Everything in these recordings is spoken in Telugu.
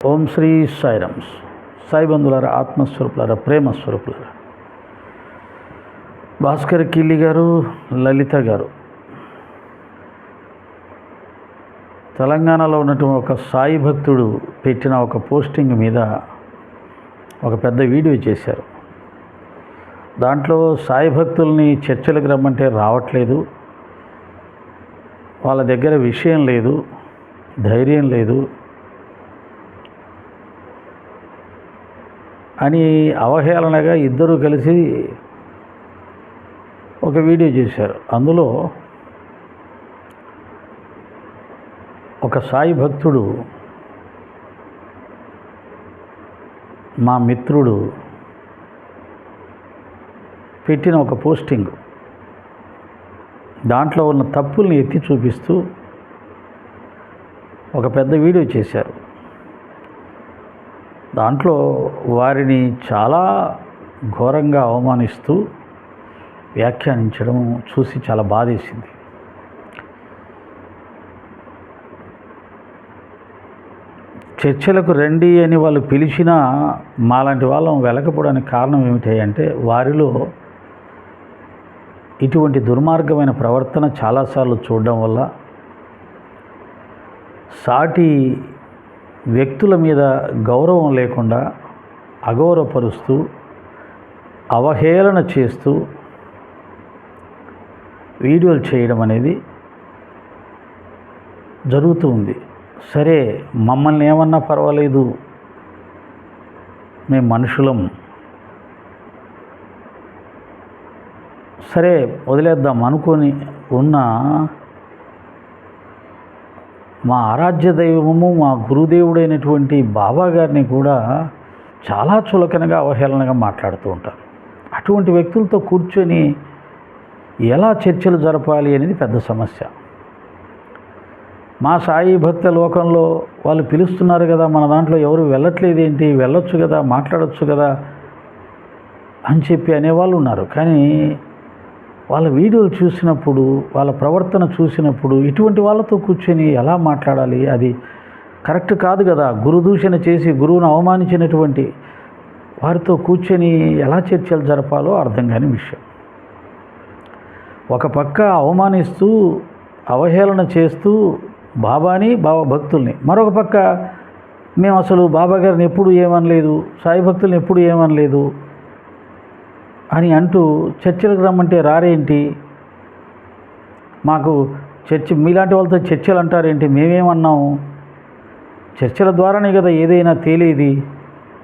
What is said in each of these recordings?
ఓం శ్రీ సాయిరామ్. సాయి బంధువులారా, ఆత్మస్వరూపులారా, ప్రేమస్వరూపులారా, భాస్కర్ కిల్లి గారు, లలిత గారు తెలంగాణలో ఉన్నటువంటి ఒక సాయి భక్తుడు పెట్టిన ఒక పోస్టింగ్ మీద ఒక పెద్ద వీడియో చేశారు. దాంట్లో సాయి భక్తుల్ని చర్చలకు రమ్మంటే రావట్లేదు, వాళ్ళ దగ్గర విషయం లేదు, ధైర్యం లేదు అని అవహేళనగా ఇద్దరు కలిసి ఒక వీడియో చేశారు. అందులో ఒక సాయి భక్తుడు, మా మిత్రుడు పెట్టిన ఒక పోస్టింగ్, దాంట్లో ఉన్న తప్పుల్ని ఎత్తి చూపిస్తూ ఒక పెద్ద వీడియో చేశారు. దాంట్లో వారిని చాలా ఘోరంగా అవమానిస్తూ వ్యాఖ్యానించడం చూసి చాలా బాధేసింది. చర్చలకు రండి అని వాళ్ళు పిలిచినా మాలాంటి వాళ్ళం వెళ్ళకపోవడానికి కారణం ఏమిటి అంటే, వారిలో ఇటువంటి దుర్మార్గమైన ప్రవర్తన చాలాసార్లు చూడడం వల్ల సాటి వ్యక్తుల మీద గౌరవం లేకుండా అగౌరవపరుస్తూ అవహేళన చేస్తూ వీడియోలు చేయడం అనేది జరుగుతూ ఉంది. సరే, మమ్మల్ని ఏమన్నా పర్వాలేదు, మేము మనుషులం, సరే వదిలేద్దాం అనుకొని ఉన్న మా ఆరాధ్య దైవము, మా గురుదేవుడైనటువంటి బాబా గారిని కూడా చాలా చులకనగా అవహేళనగా మాట్లాడుతూ ఉంటారు. అటువంటి వ్యక్తులతో కూర్చొని ఎలా చర్చలు జరపాలి అనేది పెద్ద సమస్య. మా సాయి భక్త లోకంలో వాళ్ళు పిలుస్తున్నారు కదా, మన దాంట్లో ఎవరు వెళ్ళట్లేదు ఏంటి, వెళ్ళొచ్చు కదా, మాట్లాడొచ్చు కదా అని చెప్పి అనేవాళ్ళు ఉన్నారు. కానీ వాళ్ళ వీడియోలు చూసినప్పుడు, వాళ్ళ ప్రవర్తన చూసినప్పుడు ఇటువంటి వాళ్ళతో కూర్చొని ఎలా మాట్లాడాలి, అది కరెక్ట్ కాదు కదా. గురుదూషణ చేసి గురువును అవమానించినటువంటి వారితో కూర్చొని ఎలా చర్చలు జరపాలో అర్థం కాని విషయం. ఒక పక్క అవమానిస్తూ అవహేళన చేస్తూ బాబాని, బాబా భక్తుల్ని, మరొక పక్క మేము అసలు బాబా గారిని ఎప్పుడు ఏమనలేదు, సాయి భక్తుల్ని ఎప్పుడు ఏమనలేదు అని అంటూ చర్చలకు రమ్మంటే రారేంటి, మాకు చర్చ మీలాంటి వాళ్ళతో చర్చలు అంటారేంటి, మేమేమన్నాము, చర్చల ద్వారానే కదా ఏదైనా తేలేది.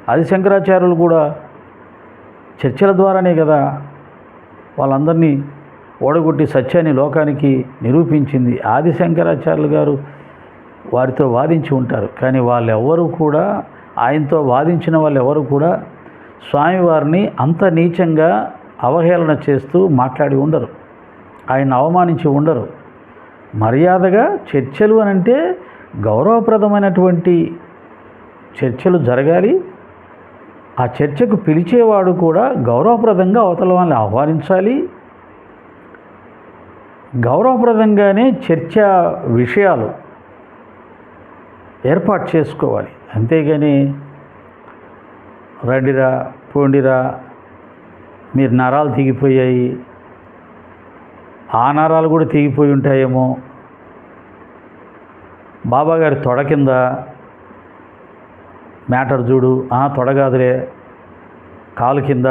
ఆది శంకరాచార్యులు కూడా చర్చల ద్వారానే కదా వాళ్ళందరినీ ఓడగొట్టి సత్యాన్ని లోకానికి నిరూపించింది. ఆది శంకరాచార్యులు గారు వారితో వాదించి ఉంటారు, కానీ వాళ్ళెవ్వరూ కూడా, ఆయనతో వాదించిన వాళ్ళు ఎవరు కూడా స్వామివారిని అంత నీచంగా అవహేళన చేస్తూ మాట్లాడి ఉండరు, ఆయన అవమానించి ఉండరు. మర్యాదగా చర్చలు అని అంటే గౌరవప్రదమైనటువంటి చర్చలు జరగాలి. ఆ చర్చకు పిలిచేవాడు కూడా గౌరవప్రదంగా అవతల వాళ్ళని ఆహ్వానించాలి. గౌరవప్రదంగానే చర్చా విషయాలు ఏర్పాటు చేసుకోవాలి. అంతేగాని రండిరా పోండిరా, మీరు నరాలు తెగిపోయాయి, ఆ నరాలు కూడా తెగిపోయి ఉంటాయేమో, బాబాగారి తొడ కింద మ్యాటర్ చూడు, తొడగాదులే కాలు కింద,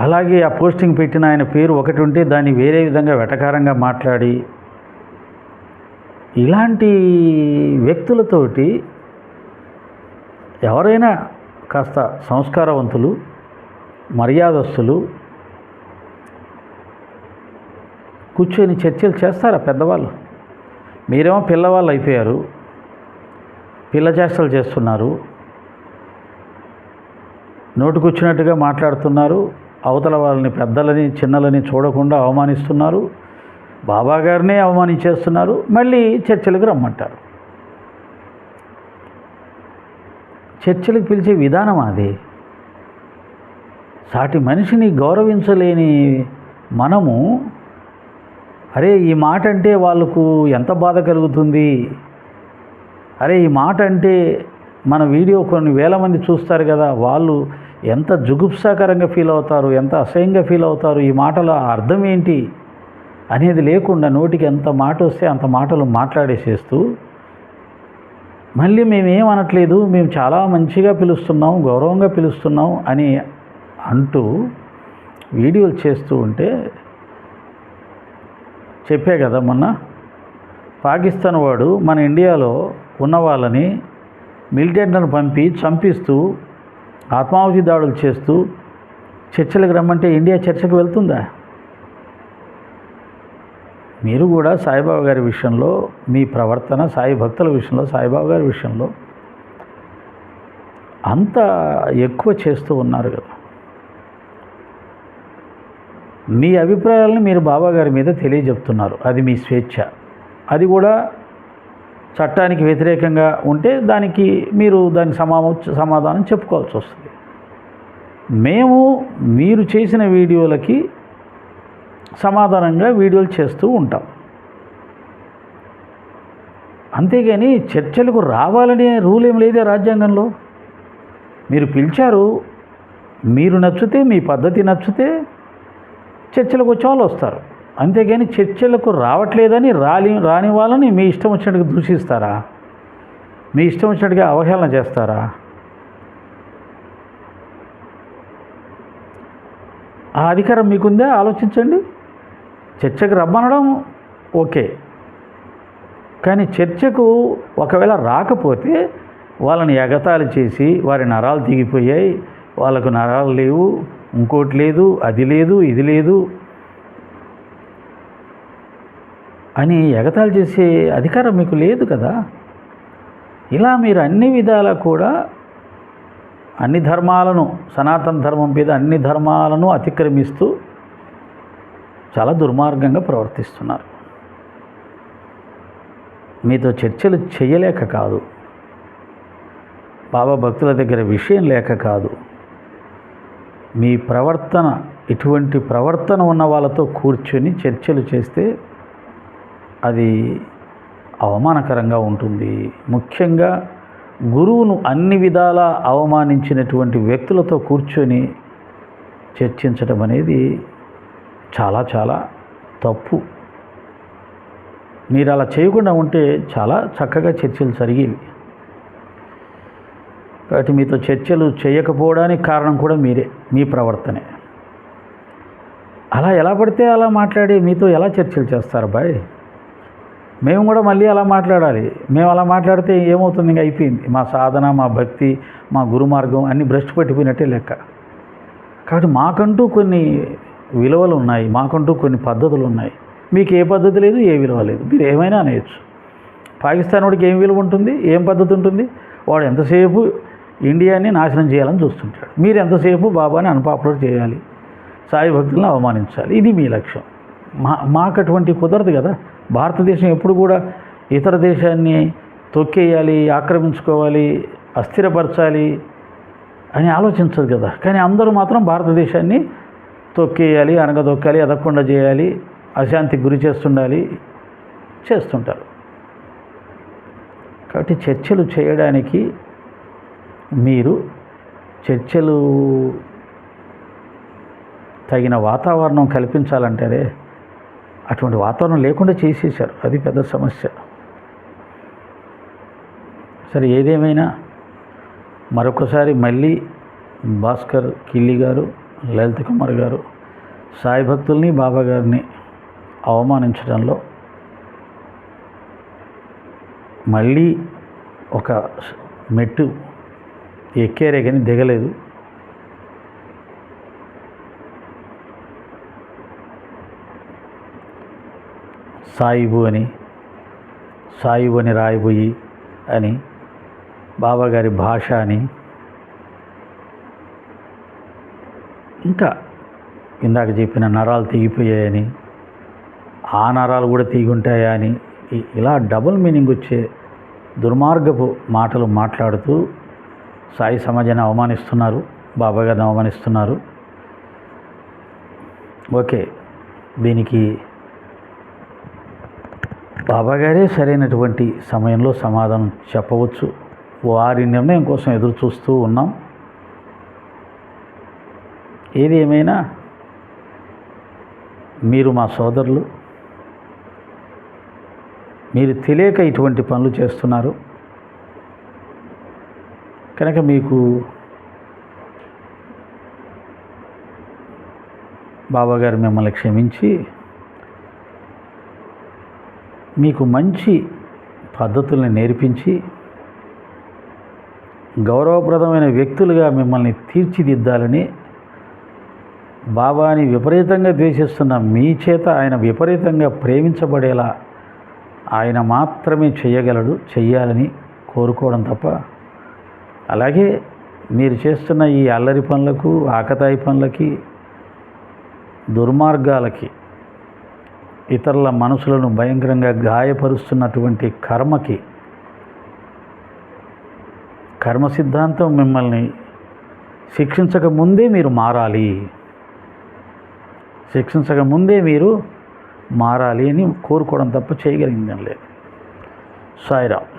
అలాగే ఆ పోస్టింగ్ పెట్టిన ఆయన పేరు ఒకటి ఉంటే దాన్ని వేరే విధంగా వెటకారంగా మాట్లాడి, ఇలాంటి వ్యక్తులతోటి ఎవరైనా కాస్త సంస్కారవంతులు, మర్యాదస్తులు కూర్చొని చర్చలు చేస్తారా పెద్దవాళ్ళు? మీరేమో పిల్లవాళ్ళు అయిపోయారు, పిల్ల చేష్టలు చేస్తున్నారు, నోటుకొచ్చినట్టుగా మాట్లాడుతున్నారు, అవతల వాళ్ళని పెద్దలని చిన్నలని చూడకుండా అవమానిస్తున్నారు, బాబాగారినే అవమానించేస్తున్నారు, మళ్ళీ చర్చలకు రమ్మంటారు. చర్చలకు పిలిచే విధానం అది. సాటి మనిషిని గౌరవించలేని మనము, అరే ఈ మాట అంటే వాళ్ళకు ఎంత బాధ కలుగుతుంది, అరే ఈ మాట అంటే మన వీడియో కొన్ని వేల మంది చూస్తారు కదా, వాళ్ళు ఎంత జుగుప్సాకరంగా ఫీల్ అవుతారు, ఎంత అసహ్యంగా ఫీల్ అవుతారు, ఈ మాటల అర్థం ఏంటి అనేది లేకుండా నోటికి ఎంత మాట వస్తే అంత మాటలు మాట్లాడేసేస్తూ మళ్ళీ మేమేమనట్లేదు, మేము చాలా మంచిగా పిలుస్తున్నాం, గౌరవంగా పిలుస్తున్నాం అని అంటూ వీడియోలు చేస్తూ ఉంటే, చెప్పే కదా మొన్న పాకిస్తాన్ వాడు మన ఇండియాలో ఉన్న వాళ్ళని మిలిటెంట్లను పంపి చంపిస్తూ ఆత్మాహుతి దాడులు చేస్తూ చర్చలకు రమ్మంటే ఇండియా చర్చకు వెళ్తుందా? మీరు కూడా సాయిబాబా గారి విషయంలో మీ ప్రవర్తన, సాయి భక్తుల విషయంలో, సాయిబాబా గారి విషయంలో అంత ఎక్కువ చేస్తూ ఉన్నారు కదా. మీ అభిప్రాయాలను మీరు బాబా గారి మీద తెలియజెప్తున్నారు, అది మీ స్వేచ్ఛ. అది కూడా చట్టానికి వ్యతిరేకంగా ఉంటే దానికి మీరు దానికి సమాధానం చెప్పుకోవాల్సి వస్తుంది. మేము మీరు చేసిన వీడియోలకి సమాధానంగా వీడియోలు చేస్తూ ఉంటాం. అంతేగాని చర్చలకు రావాలనే రూల్ ఏం లేదే రాజ్యాంగంలో. మీరు పిలిచారు, మీరు నచ్చితే, మీ పద్ధతి నచ్చితే చర్చలకు వచ్చే వాళ్ళు వస్తారు. అంతేగాని చర్చలకు రావట్లేదని రాని వాళ్ళని మీ ఇష్టం వచ్చినట్టుగా దూషిస్తారా? మీ ఇష్టం వచ్చినట్టుగా అవహేళన చేస్తారా? ఆ అధికారం మీకుందే, ఆలోచించండి. చర్చకు రమ్మనడం ఓకే, కానీ చర్చకు ఒకవేళ రాకపోతే వాళ్ళని ఎగతాళి చేసి వారి నరాలు దిగిపోయాయి, వాళ్ళకు నరాలు లేవు, ఇంకోటి లేదు, అది లేదు, ఇది లేదు అని ఎగతాళి చేసే అధికారం మీకు లేదు కదా. ఇలా మీరు అన్ని విధాలా కూడా అన్ని ధర్మాలను, సనాతన ధర్మం మీద అన్ని ధర్మాలను అతిక్రమిస్తూ చాలా దుర్మార్గంగా ప్రవర్తిస్తున్నారు. మీతో చర్చలు చేయలేక కాదు, బాబా భక్తుల దగ్గర విషయం లేక కాదు, మీ ప్రవర్తన, ఇటువంటి ప్రవర్తన ఉన్న వాళ్ళతో కూర్చొని చర్చలు చేస్తే అది అవమానకరంగా ఉంటుంది. ముఖ్యంగా గురువును అన్ని విధాలా అవమానించినటువంటి వ్యక్తులతో కూర్చొని చర్చించడం అనేది చాలా చాలా తప్పు. మీరు అలా చేయకుండా ఉంటే చాలా చక్కగా చర్చలు జరిగేవి. కాబట్టి మీతో చర్చలు చేయకపోవడానికి కారణం కూడా మీరే, మీ ప్రవర్తనే. అలా ఎలా పడితే అలా మాట్లాడి మీతో ఎలా చర్చలు చేస్తారు బాయ్? మేము కూడా మళ్ళీ అలా మాట్లాడాలి. మేము అలా మాట్లాడితే ఏమవుతుంది? ఇంకా అయిపోయింది. మా సాధన, మా భక్తి, మా గురు మార్గం అన్నీ భ్రష్టు పట్టిపోయినట్టే లెక్క. కాబట్టి మాకంటూ కొన్ని విలువలు ఉన్నాయి, మాకంటూ కొన్ని పద్ధతులు ఉన్నాయి. మీకు ఏ పద్ధతి లేదు, ఏ విలువ లేదు. మీరు ఏమైనా అనేయచ్చు. పాకిస్తాన్ వాడికి ఏం విలువ ఉంటుంది, ఏం పద్ధతి ఉంటుంది? వాడు ఎంతసేపు ఇండియాని నాశనం చేయాలని చూస్తుంటాడు. మీరు ఎంతసేపు బాబాని అన్పాపులర్ చేయాలి, సాయి భక్తులను అవమానించాలి. ఇది మీ లక్ష్యం. మాకు అటువంటి కుదరదు కదా. భారతదేశం ఎప్పుడు కూడా ఇతర దేశాన్ని తొక్కేయాలి, ఆక్రమించుకోవాలి, అస్థిరపరచాలి అని ఆలోచించదు కదా. కానీ అందరూ మాత్రం భారతదేశాన్ని తొక్కేయాలి, అనగదొక్కాలి, ఎదగకుండా చేయాలి, అశాంతికి గురి చేస్తుంటారు. కాబట్టి చర్చలు చేయడానికి మీరు చర్చలు తగిన వాతావరణం కల్పించాలంటారే, అటువంటి వాతావరణం లేకుండా చేసేశారు. అది పెద్ద సమస్య. సరే, ఏదేమైనా మరొకసారి మళ్ళీ భాస్కర్ కిల్లి గారు, లలిత్ కుమార్ గారు సాయి భక్తుల్ని, బాబా గారిని అవమానించడంలో మళ్ళీ ఒక మెట్టు ఎక్కారే కానీ దిగలేదు. సాయిబు అని రాయిబోయి అని, బాబాగారి భాష అని, ఇంకా ఇందాక చెప్పిన నరాలు తెగిపోయాయని, ఆ నరాలు కూడా తెగి ఉంటాయా అని, ఇలా డబుల్ మీనింగ్ వచ్చే దుర్మార్గపు మాటలు మాట్లాడుతూ సాయి సమాజాన్ని అవమానిస్తున్నారు, బాబాగారిని అవమానిస్తున్నారు. ఓకే, దీనికి బాబాగారే సరైనటువంటి సమయంలో సమాధానం చెప్పవచ్చు. వారి నిర్ణయం కోసం ఎదురు చూస్తూ ఉన్నాం. ఏది ఏమైనా మీరు మా సోదరులు, మీరు తెలియక ఇటువంటి పనులు చేస్తున్నారు కనుక మీకు బాబాగారు మిమ్మల్ని క్షమించి మీకు మంచి పద్ధతుల్ని నేర్పించి గౌరవప్రదమైన వ్యక్తులుగా మిమ్మల్ని తీర్చిదిద్దాలని, బాబాని విపరీతంగా ద్వేషిస్తున్న మీ చేత ఆయన విపరీతంగా ప్రేమించబడేలా ఆయన మాత్రమే చేయగలడు, చెయ్యాలని కోరుకోవడం తప్ప, అలాగే మీరు చేస్తున్న ఈ అల్లరి పనులకు, ఆకతాయి పనులకి, దుర్మార్గాలకి, ఇతరుల మనసులను భయంకరంగా గాయపరుస్తున్నటువంటి కర్మకి, కర్మ సిద్ధాంతం మిమ్మల్ని శిక్షించక ముందే మీరు మారాలి, శిక్షించక ముందే మీరు మారాలి అని కోరుకోవడం తప్ప చేయగలిగిందని లేదు. సాయిరామ్.